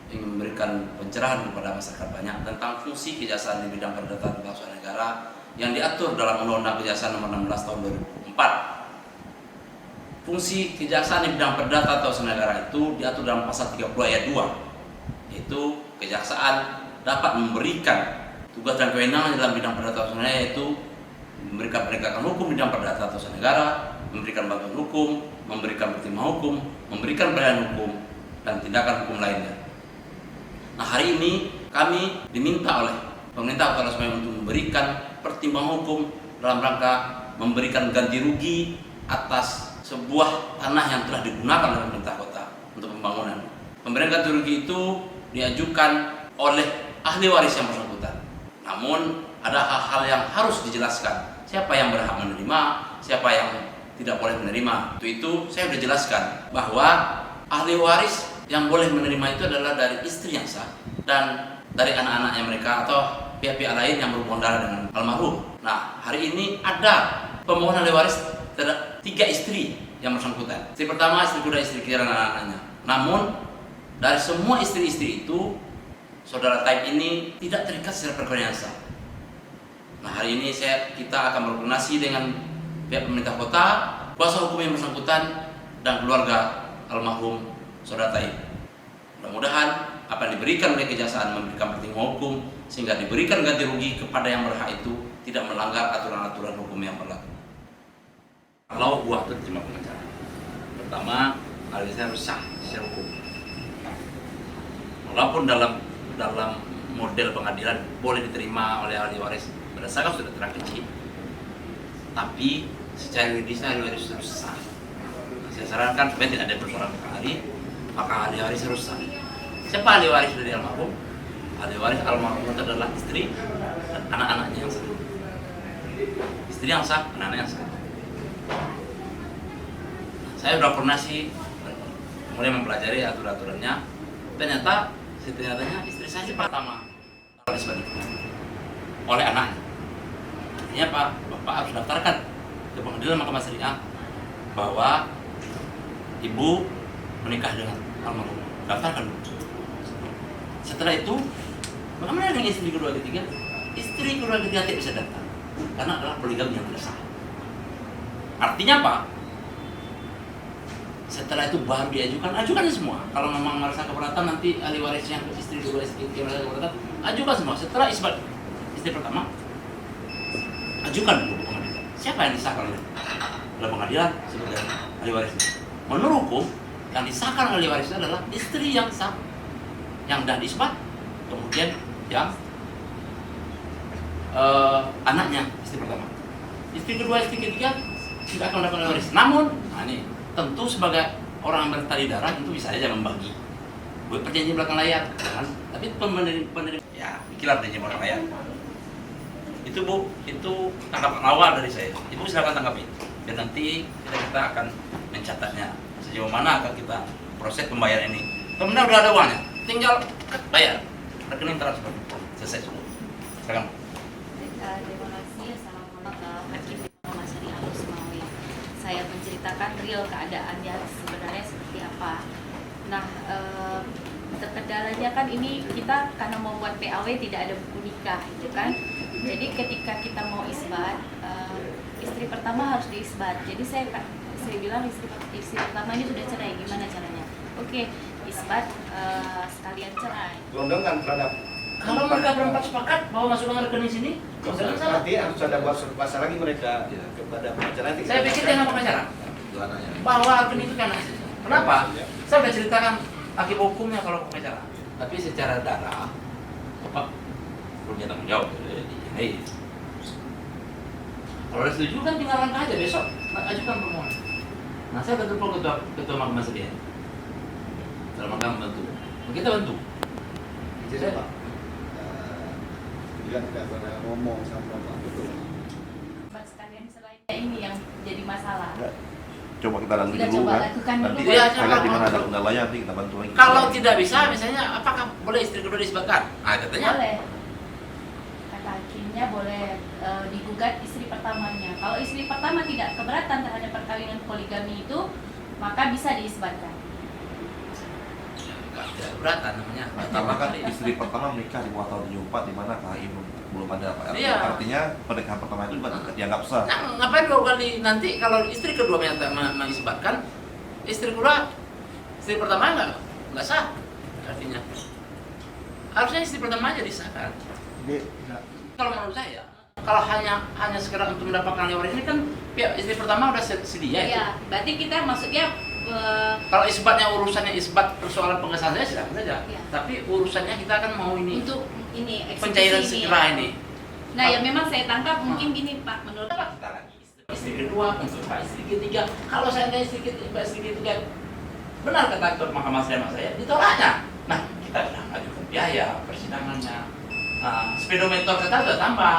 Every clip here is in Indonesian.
ingin memberikan pencerahan kepada masyarakat banyak tentang fungsi kejaksaan di bidang perdata dan tata usaha negara yang diatur dalam Undang-Undang Kejaksaan Nomor 16 Tahun 2004. Fungsi kejaksaan di bidang perdata atau usaha negara itu diatur dalam pasal 30 ayat 2, yaitu kejaksaan dapat memberikan tugas dan kewenangan dalam bidang perdata atau usaha negara, yaitu memberikan penegakan hukum di bidang perdata atau usaha negara, memberikan bantuan hukum, memberikan pertimbangan hukum, memberikan pelayanan hukum, dan tindakan hukum lainnya. Nah, hari ini kami diminta oleh pemerintah Kota Semarang untuk memberikan pertimbangan hukum dalam rangka memberikan ganti rugi atas sebuah tanah yang telah digunakan oleh pemerintah kota untuk pembangunan. Pemberian ganti rugi itu diajukan oleh ahli waris yang bersangkutan. Namun ada hal-hal yang harus dijelaskan. Siapa yang berhak menerima, siapa yang tidak boleh menerima. Itu saya sudah jelaskan bahwa ahli waris yang boleh menerima itu adalah dari istri yang sah dan dari anak-anaknya mereka atau pihak-pihak lain yang berhubungan darah dengan almarhum. Nah, hari ini ada pemohon ahli waris terhadap 3 istri yang bersangkutan. Istri pertama, istri kedua, istri ketiga, dan anak-anaknya. Namun dari semua istri-istri itu, saudara Taib ini tidak terikat secara perkawinan sah. Nah, hari ini kita akan berkoordinasi dengan pihak pemerintah kota, kuasa hukum yang bersangkutan, dan keluarga almarhum saudara Taib. Mudah-mudahan apa yang diberikan oleh kejaksaan memberikan pertimbangan hukum sehingga diberikan ganti rugi kepada yang berhak itu tidak melanggar aturan-aturan hukum yang berlaku. Kalau waktu terima pengacara, pertama ahli saya harus sah secara hukum. Walaupun dalam model pengadilan boleh diterima oleh ahli waris berdasarkan sudah terangkum, tapi secara yuridis ahli waris harus sah. Saya sarankan supaya tidak ada persoalan ahli, maka ahli waris harus sah. Siapa ahli waris dari almarhum? Ahli waris almarhum itu adalah istri dan anak-anaknya yang sah. Istri yang sah, anak-anak yang sah. Saya sudah koordinasi, mulai mempelajari aturan-aturannya. Ternyata istri saya pertama kalau disebutkan oleh anaknya. Artinya Pak, Bapak harus daftarkan ke pengadilan Mahkamah Syariah bahwa ibu menikah dengan almarhum. Daftarkan dulu. Setelah itu, bagaimana dengan istri kedua ketiga? Istri kedua ketiga tidak bisa datang karena adalah poligami yang tidak sah. Artinya apa? Setelah itu baru ajukan semua. Kalau memang merasa keberatan, nanti ahli warisnya istri kedua, istri ketiga merasa keberatan, ajukan semua. Setelah isbat istri pertama, ajukan dulu ke pengadilan. Siapa yang disahkan oleh pengadilan sebagai ahli warisnya? Menurut hukum, yang disahkan ahli warisnya adalah istri yang sah, yang dah diisbat, kemudian yang anaknya istri pertama. Istri kedua, istri ketiga tidak akan mendapat waris. Namun, ini tentu sebagai orang yang bertali darah itu bisa saja membagi. Buat perjanjian belakang layar, kan? Tapi penerima ya bikinlah perjanjian belakang layar. Itu Bu, itu tanggapan awal dari saya. Ibu silakan tanggapi. Dan nanti kita akan mencatatnya sejauh mana akan kita proses pembayaran ini. Kemudian udah ada uangnya, tinggal bayar rekening transfer, selesai semua. Silakan. Terima kasih. Assalamualaikum Hakim Mahkamah Syariah Semawi. Saya menceritakan real keadaannya sebenarnya seperti apa. Nah, kendalanya kan ini kita karena mau buat PAW tidak ada buku nikah, gitu kan. Jadi ketika kita mau isbat, istri pertama harus diisbat. Jadi saya bilang istri pertama ini sudah cerai, gimana caranya? Oke, isbat sekalian cerai. Gelondongan terhadap Kalau mereka berempat sepakat bahwa masuk ke rekening sini, nanti harus ada buat surat kuasa lagi mereka kepada pengacara. saya pikir dengan pengacara bahwa rekening itu kan kenapa? Saya sudah ceritakan akibat hukumnya kalau pengacara. Tapi secara darah, Bapak punya tanggung jawab. Kalau ada setuju kan tinggal langkah aja besok ajukan permohonan. Nah, saya akan telepon ketua Mahkamah Syariah. Dalam rangka membantu. Kita bantu. Jadi Pak, bila tidak pernah ngomong sama Pak betul. Sekalian selain ini yang jadi masalah. Coba kita lanjut Kita dulu coba kan. lakukan Nanti dulu. Ya, kita lihat di mana ada coba. kendalanya nanti kita bantu lagi. Kalau tidak bisa, misalnya apakah boleh istri kedua disebutkan? Ah, katanya. Boleh. Kata hakimnya boleh digugat istri pertamanya. Kalau istri pertama tidak keberatan terhadap perkawinan poligami itu, maka bisa diisbatkan. tidak keberatan namanya. Karena kan istri pertama menikah di bawah tahun 74 di mana KHI belum ada Pak. Iya. Artinya pernikahan pertama itu dianggap sah. Nah, ngapain 2 kali nanti kalau istri kedua mengisbatkan, istri pertama nggak sah artinya. Harusnya istri pertama aja disahkan. Kalau menurut saya, kalau hanya sekedar untuk mendapatkan lewat ini kan pihak istri pertama udah sedia itu. Iya, berarti kita maksudnya Kalau isbatnya urusannya isbat persoalan pengesahan saya silakan saja. Iya. Tapi urusannya kita kan mau ini untuk ini eksekusi pencairan ini segera ya. ini. Nah, yang memang saya tangkap mungkin gini Pak, menurut Kenapa kita lagi istri kedua, untuk Pak istri ketiga. Kalau saya nggak istri ketiga, benar kata Ketua Mahkamah saya ditolaknya. Nah, kita sudah ajukan biaya persidangannya. Speedometer kita udah tambah,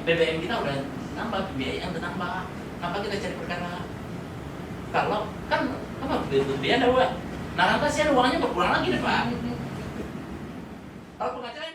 BBM kita udah nambah, biaya yang udah nambah. Kenapa kita cari perkara? Kalau kan apa biaya ada uang. Nah, nanti sih uangnya berkurang lagi deh Pak. Kalau pengacara